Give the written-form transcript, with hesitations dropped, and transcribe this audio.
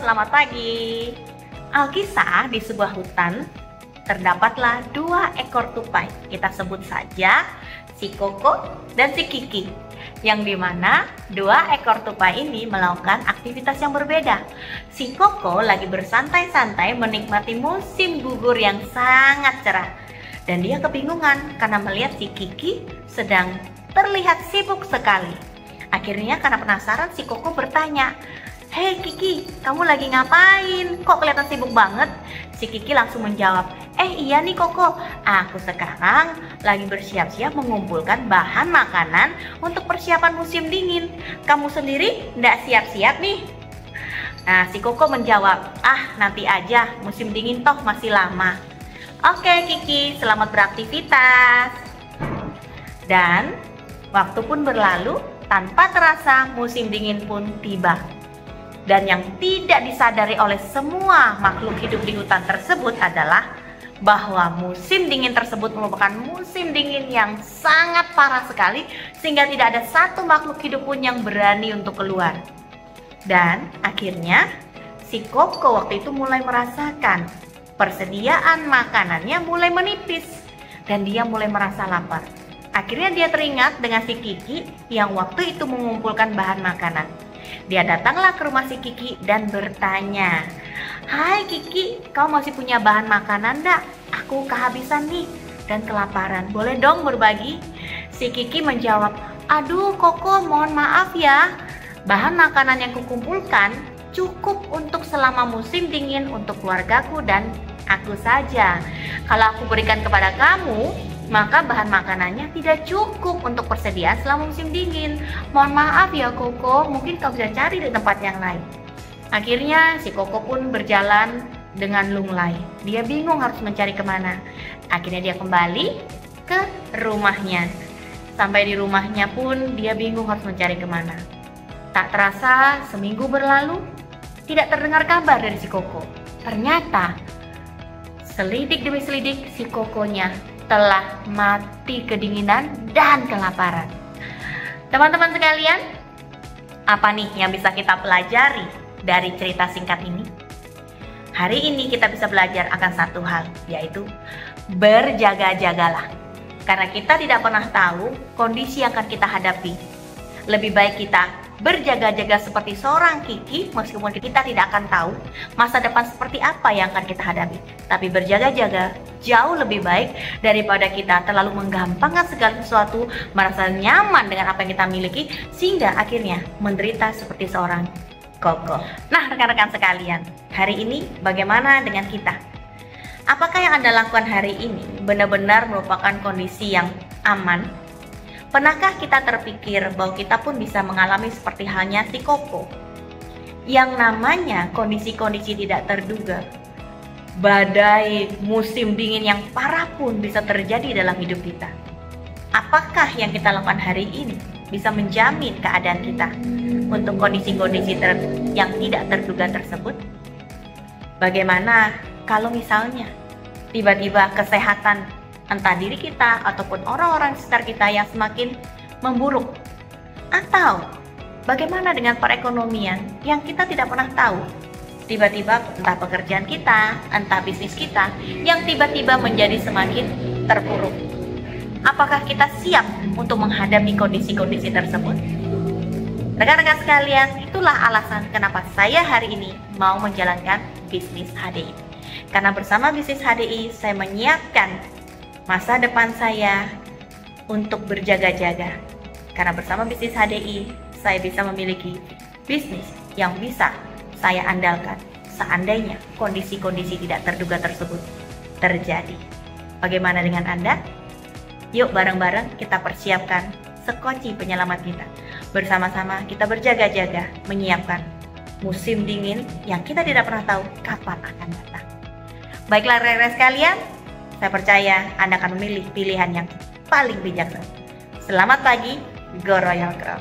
selamat pagi. Alkisah di sebuah hutan terdapatlah 2 ekor tupai. Kita sebut saja si Koko dan si Kiki. Yang dimana 2 ekor tupai ini melakukan aktivitas yang berbeda. Si Koko lagi bersantai-santai menikmati musim gugur yang sangat cerah. Dan dia kebingungan karena melihat si Kiki sedang terlihat sibuk sekali. Akhirnya karena penasaran si Koko bertanya, "Hei Kiki, kamu lagi ngapain? Kok kelihatan sibuk banget?" Si Kiki langsung menjawab, "Iya nih Koko, aku sekarang lagi bersiap-siap mengumpulkan bahan makanan untuk persiapan musim dingin. Kamu sendiri nggak siap-siap nih?" Nah, si Koko menjawab, "Nanti aja, musim dingin toh masih lama." "Oke Kiki, selamat beraktivitas." Dan waktu pun berlalu, tanpa terasa musim dingin pun tiba. Dan yang tidak disadari oleh semua makhluk hidup di hutan tersebut adalah bahwa musim dingin tersebut merupakan musim dingin yang sangat parah sekali, sehingga tidak ada satu makhluk hidup pun yang berani untuk keluar. Dan akhirnya si Koko waktu itu mulai merasakan persediaan makanannya mulai menipis dan dia mulai merasa lapar. Akhirnya dia teringat dengan si Kiki yang waktu itu mengumpulkan bahan makanan. Dia datanglah ke rumah si Kiki dan bertanya, "Hai Kiki, kau masih punya bahan makanan enggak? Aku kehabisan nih dan kelaparan. Boleh dong berbagi?" Si Kiki menjawab, "Aduh Koko, mohon maaf ya. Bahan makanan yang kukumpulkan cukup untuk selama musim dingin untuk keluargaku dan aku saja. Kalau aku berikan kepada kamu, maka bahan makanannya tidak cukup untuk persediaan selama musim dingin. Mohon maaf ya Koko, mungkin kau bisa cari di tempat yang lain." Akhirnya si Koko pun berjalan dengan lunglai. Dia bingung harus mencari kemana. Akhirnya dia kembali ke rumahnya. Sampai di rumahnya pun dia bingung harus mencari kemana. Tak terasa seminggu berlalu, tidak terdengar kabar dari si Koko. Ternyata selidik demi selidik si Kokonya telah mati kedinginan dan kelaparan. Teman-teman sekalian, apa nih yang bisa kita pelajari dari cerita singkat ini? Hari ini kita bisa belajar akan satu hal, yaitu berjaga-jagalah. Karena kita tidak pernah tahu kondisi yang akan kita hadapi. Lebih baik kita berjaga-jaga seperti seorang Kiki, meskipun kita tidak akan tahu masa depan seperti apa yang akan kita hadapi. Tapi berjaga-jaga jauh lebih baik daripada kita terlalu menggampangkan segala sesuatu, merasa nyaman dengan apa yang kita miliki, sehingga akhirnya menderita seperti seorang Koko. Nah rekan-rekan sekalian, hari ini bagaimana dengan kita? Apakah yang Anda lakukan hari ini benar-benar merupakan kondisi yang aman? Pernahkah kita terpikir bahwa kita pun bisa mengalami seperti halnya si Koko, yang namanya kondisi-kondisi tidak terduga? Badai musim dingin yang parah pun bisa terjadi dalam hidup kita. Apakah yang kita lakukan hari ini bisa menjamin keadaan kita untuk kondisi-kondisi yang tidak terduga tersebut? Bagaimana kalau misalnya tiba-tiba kesehatan entah diri kita ataupun orang-orang sekitar kita yang semakin memburuk? Atau bagaimana dengan perekonomian yang kita tidak pernah tahu? Tiba-tiba entah pekerjaan kita, entah bisnis kita yang tiba-tiba menjadi semakin terpuruk. Apakah kita siap untuk menghadapi kondisi-kondisi tersebut? Rekan-rekan sekalian, itulah alasan kenapa saya hari ini mau menjalankan bisnis HDI. Karena bersama bisnis HDI saya menyiapkan masa depan saya untuk berjaga-jaga. Karena bersama bisnis HDI, saya bisa memiliki bisnis yang bisa saya andalkan seandainya kondisi-kondisi tidak terduga tersebut terjadi. Bagaimana dengan Anda? Yuk bareng-bareng kita persiapkan sekoci penyelamat kita. Bersama-sama kita berjaga-jaga menyiapkan musim dingin yang kita tidak pernah tahu kapan akan datang. Baiklah rekan-rekan sekalian, saya percaya Anda akan memilih pilihan yang paling bijaksana. Selamat pagi, Go Royal Girl.